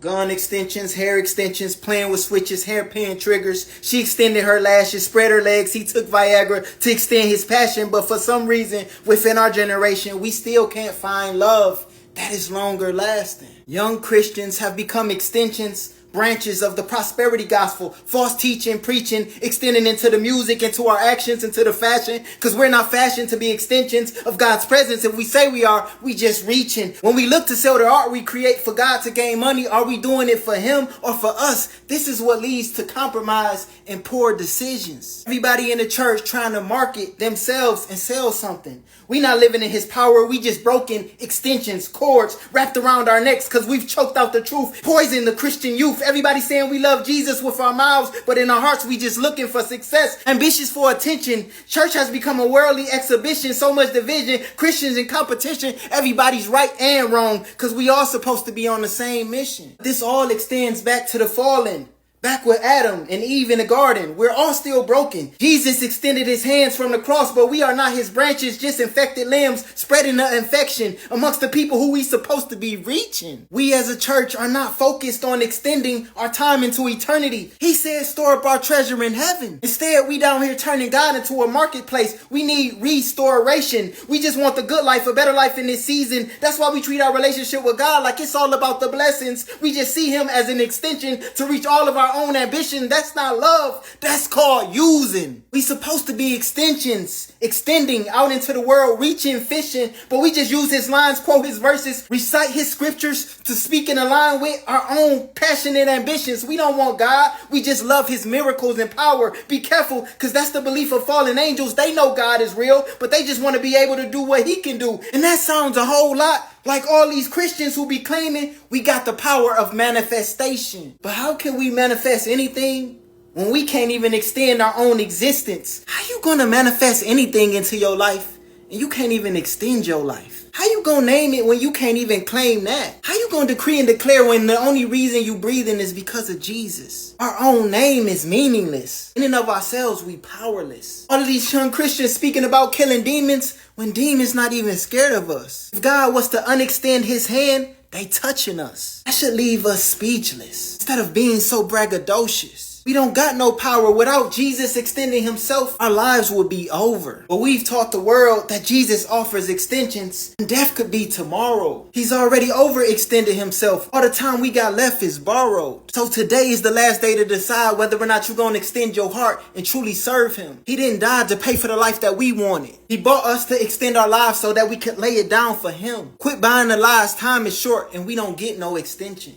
Gun extensions, hair extensions, playing with switches, hairpin triggers. She extended her lashes, spread her legs. He took Viagra to extend his passion. But for some reason, within our generation, we still can't find love that is longer lasting. Young Christians have become extensions, branches of the prosperity gospel, false teaching, preaching, extending into the music, into our actions, into the fashion, because we're not fashioned to be extensions of God's presence. If we say we are, we just reaching. When we look to sell the art we create for God to gain money, are we doing it for him or for us? This is what leads to compromise and poor decisions. Everybody in the church trying to market themselves and sell something. We not living in his power. We just broken extensions, cords wrapped around our necks because we've choked out the truth, poisoned the Christian youth. Everybody saying we love Jesus with our mouths, but in our hearts we just looking for success, ambitious for attention. Church has become a worldly exhibition, so much division, Christians in competition. Everybody's right and wrong because we all supposed to be on the same mission. This all extends back to the fallen. Back with Adam and Eve in the garden, we're all still broken. Jesus extended his hands from the cross, but we are not his branches, just infected limbs spreading the infection amongst the people who we supposed to be reaching. We as a church are not focused on extending our time into eternity. He said store up our treasure in heaven. Instead, we down here turning God into a marketplace. We need restoration. We just want the good life, a better life in this season. That's why we treat our relationship with God like it's all about the blessings. We just see him as an extension to reach all of our own ambition. That's not love. That's called using. We supposed to be extensions, extending out into the world, reaching, fishing, but we just use his lines, quote his verses, recite his scriptures to speak in line with our own passionate ambitions. We don't want God. We just love his miracles and power. Be careful, because that's the belief of fallen angels. They know God is real, but they just want to be able to do what he can do. And that sounds a whole lot like all these Christians who be claiming we got the power of manifestation. But how can we manifest anything when we can't even extend our own existence? How you gonna manifest anything into your life and you can't even extend your life? How you gonna name it when you can't even claim that? How you gonna decree and declare when the only reason you breathing is because of Jesus? Our own name is meaningless. In and of ourselves, we powerless. All of these young Christians speaking about killing demons when demons not even scared of us. If God was to unextend his hand, they touching us. That should leave us speechless. Instead of being so braggadocious. We don't got no power. Without Jesus extending himself, our lives would be over. But we've taught the world that Jesus offers extensions and death could be tomorrow. He's already overextended himself. All the time we got left is borrowed. So today is the last day to decide whether or not you're going to extend your heart and truly serve him. He didn't die to pay for the life that we wanted. He bought us to extend our lives so that we could lay it down for him. Quit buying the lies. Time is short and we don't get no extension.